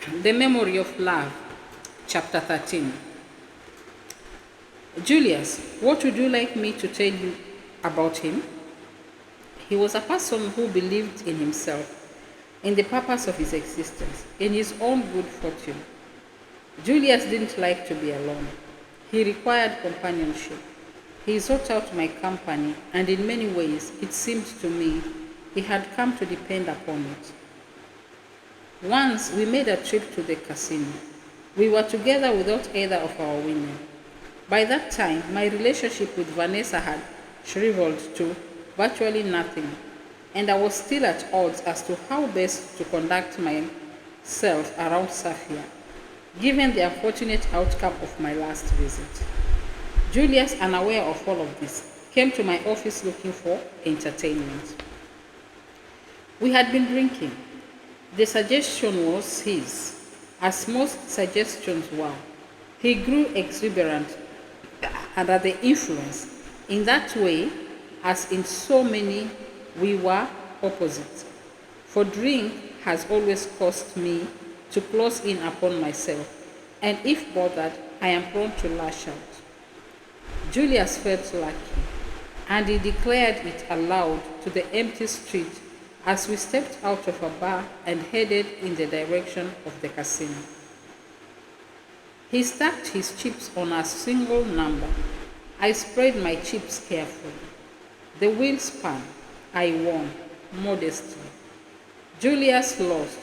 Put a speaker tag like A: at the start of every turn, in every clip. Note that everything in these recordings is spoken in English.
A: The Memory of Love, Chapter 13. Julius, what would you like me to tell you about him? He was a person who believed in himself, in the purpose of his existence, in his own good fortune. Julius didn't like to be alone. He required companionship. He sought out my company, and in many ways, it seemed to me, he had come to depend upon it. Once we made a trip to the casino. We were together without either of our women. By that time, my relationship with Vanessa had shriveled to virtually nothing, and I was still at odds as to how best to conduct myself around Safia, given the unfortunate outcome of my last visit. Julius, unaware of all of this, came to my office looking for entertainment. We had been drinking. The suggestion was his, as most suggestions were. He grew exuberant under the influence. In that way, as in so many, we were opposites. For drink has always caused me to close in upon myself, and if bothered, I am prone to lash out. Julius felt lucky, and he declared it aloud to the empty street as we stepped out of a bar and headed in the direction of the casino. He stacked his chips on a single number. I spread my chips carefully. The wheel spun. I won, modestly. Julius lost,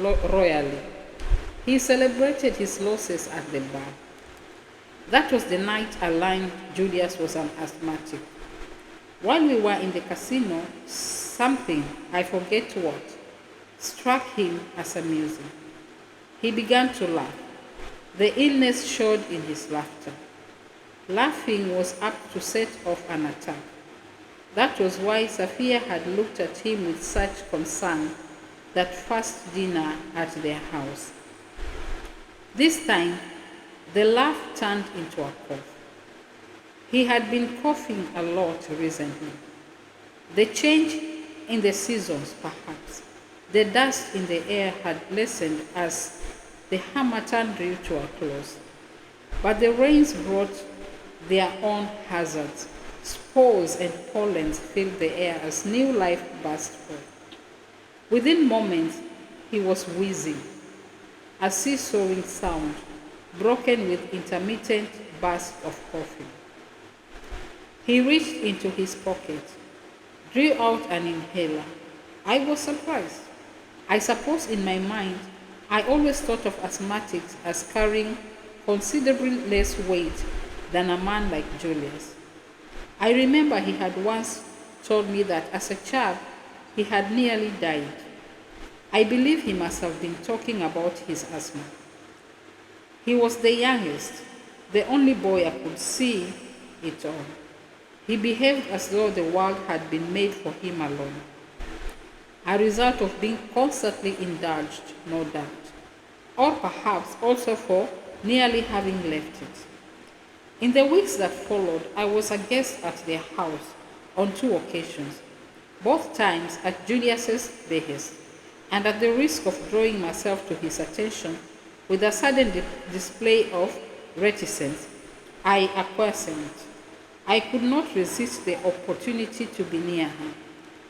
A: royally. He celebrated his losses at the bar. That was the night I learned Julius was an asthmatic. While we were in the casino, something, I forget what, struck him as amusing. He began to laugh. The illness showed in his laughter. Laughing was apt to set off an attack. That was why Safia had looked at him with such concern that first dinner at their house. This time, the laugh turned into a cough. He had been coughing a lot recently. The change in the seasons, perhaps. The dust in the air had lessened as the harmattan drew to a close. But the rains brought their own hazards. Spores and pollens filled the air as new life burst forth. Within moments, he was wheezing, a seesawing sound, broken with intermittent bursts of coughing. He reached into his pocket, drew out an inhaler. I was surprised. I suppose in my mind, I always thought of asthmatics as carrying considerably less weight than a man like Julius. I remember he had once told me that as a child, he had nearly died. I believe he must have been talking about his asthma. He was the youngest, the only boy I could see it all. He behaved as though the world had been made for him alone, a result of being constantly indulged, no doubt, or perhaps also for nearly having left it. In the weeks that followed, I was a guest at their house on 2 occasions, both times at Julius's behest, and at the risk of drawing myself to his attention with a sudden display of reticence, I acquiesced. I could not resist the opportunity to be near her.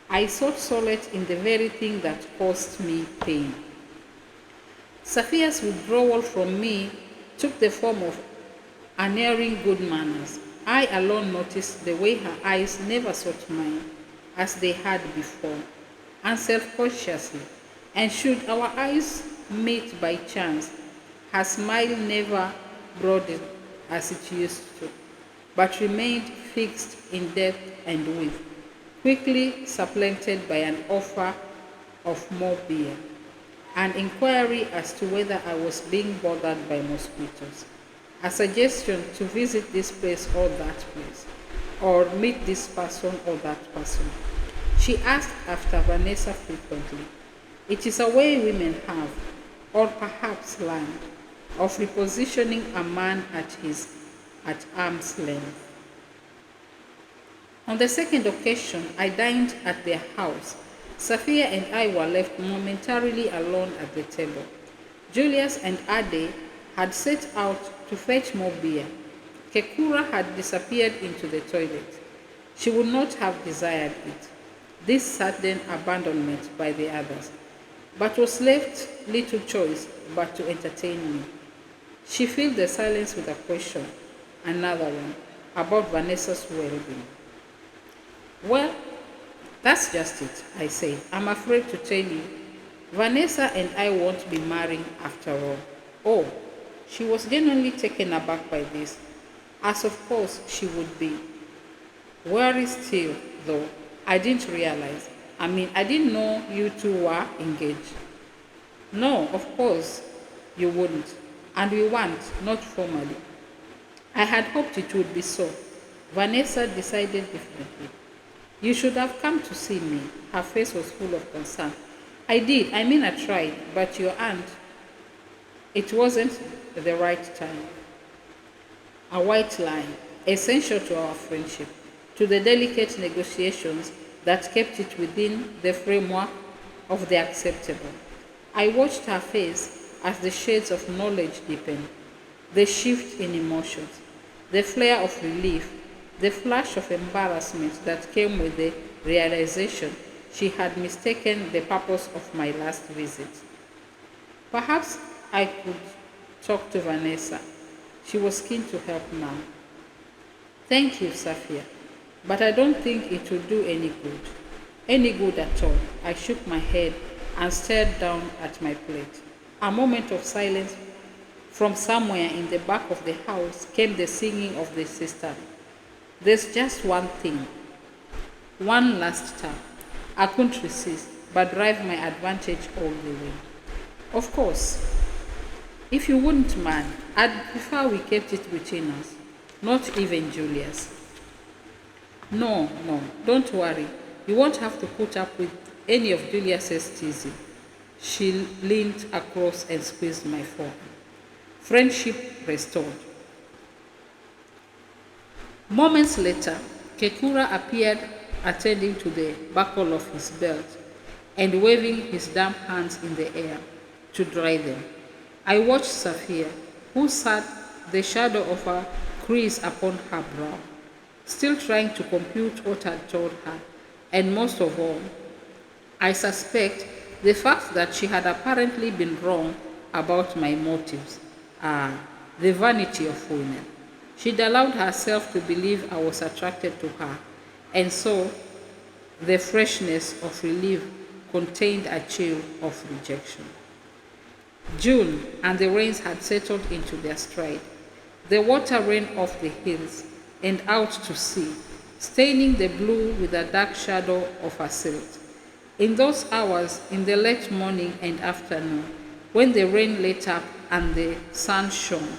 A: I sought solace in the very thing that caused me pain. Safia's withdrawal from me took the form of unerring good manners. I alone noticed the way her eyes never sought mine, as they had before, and self-consciously, and should our eyes meet by chance, her smile never broadened as it used to, but remained fixed in depth and width, quickly supplanted by an offer of more beer, an inquiry as to whether I was being bothered by mosquitoes, a suggestion to visit this place or that place, or meet this person or that person. She asked after Vanessa frequently. It is a way women have, or perhaps learned, of repositioning a man at arm's length. On the second occasion, I dined at their house. Safia and I were left momentarily alone at the table. Julius and Ade had set out to fetch more beer. Kekura had disappeared into the toilet. She would not have desired it, this sudden abandonment by the others, but was left little choice but to entertain me. She filled the silence with a question, another one, about Vanessa's well-being. Well, that's just it, I said. I'm afraid to tell you. Vanessa and I won't be marrying after all. Oh, she was genuinely taken aback by this, as of course she would be. Worry still, though. I didn't realize. I didn't know you two were engaged. No, of course you wouldn't. And we weren't, not formally. I had hoped it would be so. Vanessa decided differently. You should have come to see me. Her face was full of concern. I did. I tried, but your aunt, it wasn't the right time. A white line, essential to our friendship, to the delicate negotiations that kept it within the framework of the acceptable. I watched her face as the shades of knowledge deepened, the shift in emotions, the flare of relief, the flash of embarrassment that came with the realization she had mistaken the purpose of my last visit. Perhaps I could talk to Vanessa. She was keen to help now. Thank you, Safia, but I don't think it will do any good. Any good at all. I shook my head and stared down at my plate. A moment of silence. From somewhere in the back of the house came the singing of the sister. There's just one thing. One last tap. I couldn't resist, but drive my advantage all the way. Of course, if you wouldn't mind, I'd prefer we kept it between us, not even Julius. No, don't worry. You won't have to put up with any of Julius's teasing. She leaned across and squeezed my forearm. Friendship restored. Moments later, Kekura appeared attending to the buckle of his belt and waving his damp hands in the air to dry them. I watched Safia, who sat the shadow of a crease upon her brow, still trying to compute what I'd told her, and most of all, I suspect the fact that she had apparently been wrong about my motives. The vanity of women. She'd allowed herself to believe I was attracted to her, and so the freshness of relief contained a chill of rejection. June and the rains had settled into their stride. The water ran off the hills and out to sea, staining the blue with a dark shadow of a silt. In those hours, in the late morning and afternoon, when the rain let up and the sun shone,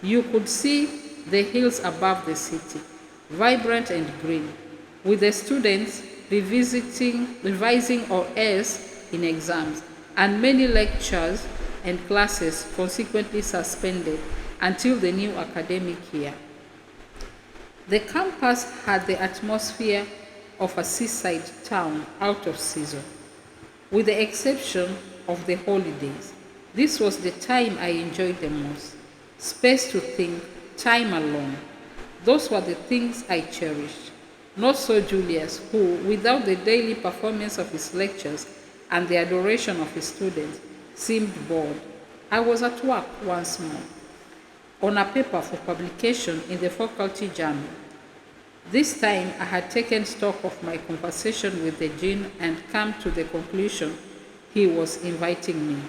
A: you could see the hills above the city, vibrant and green, with the students revising or else in exams, and many lectures and classes consequently suspended until the new academic year. The campus had the atmosphere of a seaside town out of season, with the exception of the holidays. This was the time I enjoyed the most. Space to think, time alone. Those were the things I cherished. Not so Julius, who, without the daily performance of his lectures and the adoration of his students, seemed bored. I was at work once more, on a paper for publication in the faculty journal. This time I had taken stock of my conversation with the dean and come to the conclusion he was inviting me,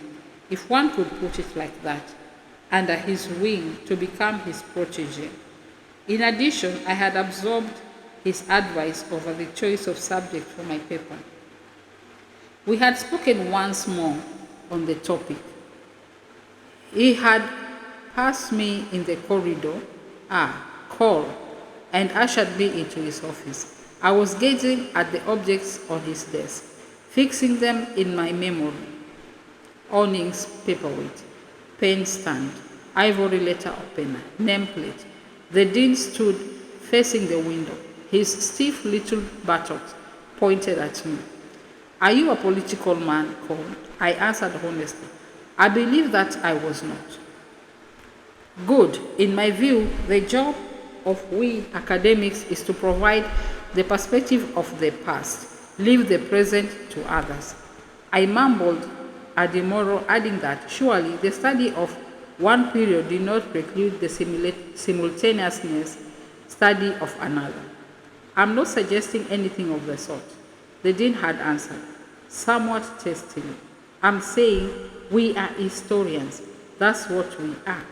A: if one could put it like that, under his wing to become his protege. In addition, I had absorbed his advice over the choice of subject for my paper. We had spoken once more on the topic. He had passed me in the corridor, call, and ushered me into his office. I was gazing at the objects on his desk, fixing them in my memory. Awnings, paperweight, pen stand, ivory letter opener, nameplate. The dean stood facing the window, his stiff little buttocks pointed at me. Are you a political man, Cole? I answered honestly. I believe that I was not. Good. In my view, the job of we academics is to provide the perspective of the past, leave the present to others. I mumbled at the moral, adding that surely the study of one period did not preclude the simultaneousness study of another. I'm not suggesting anything of the sort. The dean had answered, somewhat testily. I'm saying we are historians. That's what we are.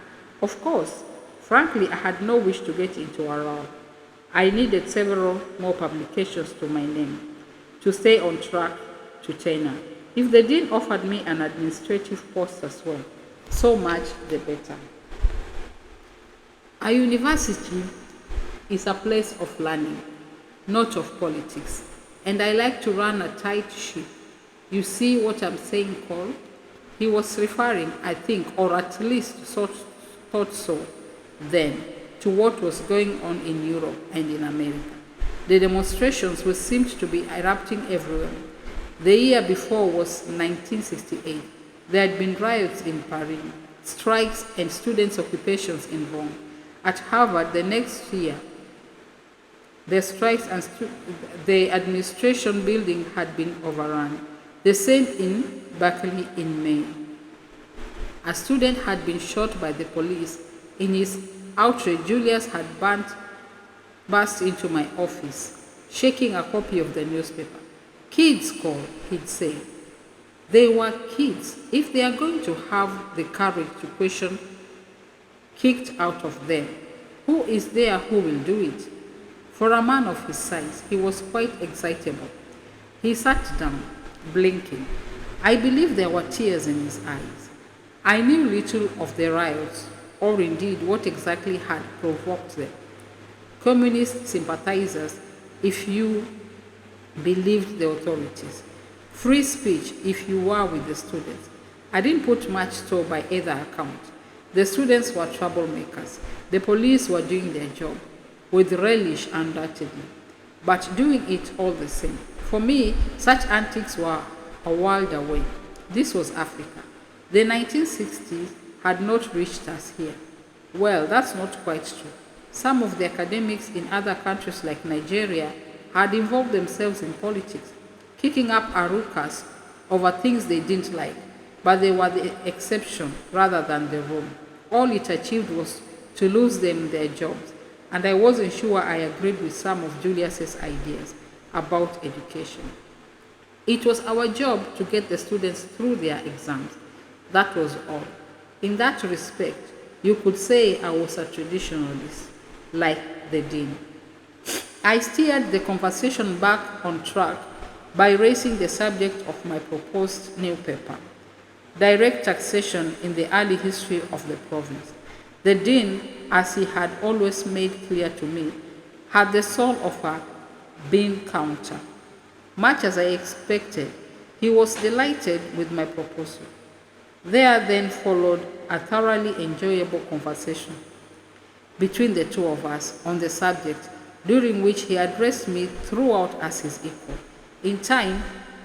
A: Of course, frankly, I had no wish to get into a row. I needed several more publications to my name to stay on track to tenure. If the dean offered me an administrative post as well, so much the better. A university is a place of learning, not of politics, and I like to run a tight ship. You see what I'm saying, Cole? He was referring, I think, or at least thought so then, to what was going on in Europe and in America. The demonstrations seemed to be erupting everywhere. The year before was 1968. There had been riots in Paris, strikes and students' occupations in Rome. At Harvard the next year, the strikes and the administration building had been overrun. The same in Berkeley in May. A student had been shot by the police. In his outrage, Julius had burst into my office, shaking a copy of the newspaper. Kids call, he'd say. They were kids. If they are going to have the courage to question kicked out of them, who is there who will do it? For a man of his size, he was quite excitable. He sat down, blinking. I believe there were tears in his eyes. I knew little of the riots, or indeed what exactly had provoked them. Communist sympathizers, if you believed the authorities. Free speech, if you were with the students. I didn't put much store by either account. The students were troublemakers. The police were doing their job, with relish undoubtedly, but doing it all the same. For me, such antics were a world away. This was Africa. The 1960s had not reached us here. Well, that's not quite true. Some of the academics in other countries like Nigeria had involved themselves in politics, kicking up a ruckus over things they didn't like, but they were the exception rather than the rule. All it achieved was to lose them their jobs, and I wasn't sure I agreed with some of Julius's ideas about education. It was our job to get the students through their exams. That was all. In that respect, you could say I was a traditionalist, like the dean. I steered the conversation back on track by raising the subject of my proposed new paper, Direct Taxation in the Early History of the Province. The dean, as he had always made clear to me, had the soul of a bean counter. Much as I expected, he was delighted with my proposal. There then followed a thoroughly enjoyable conversation between the two of us on the subject, during which he addressed me throughout as his equal. In time,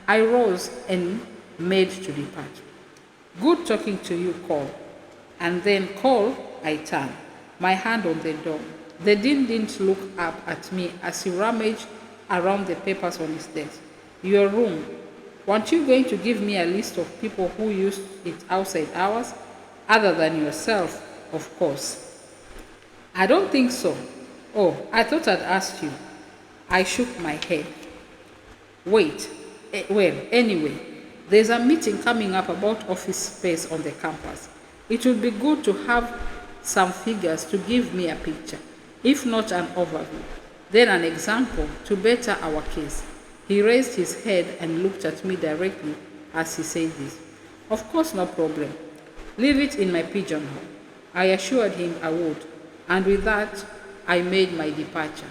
A: I rose and made to depart. Good talking to you, Cole. And then, Cole, I turned, my hand on the door. The dean didn't look up at me as he rummaged around the papers on his desk. Your room. Weren't you going to give me a list of people who used it outside hours? Other than yourself, of course. I don't think so. Oh, I thought I'd asked you. I shook my head. Wait. Well, anyway, there's a meeting coming up about office space on the campus. It would be good to have some figures to give me a picture, if not an overview, then an example to better our case. He raised his head and looked at me directly as he said this. Of course, no problem. Leave it in my pigeonhole. I assured him I would, and with that, I made my departure.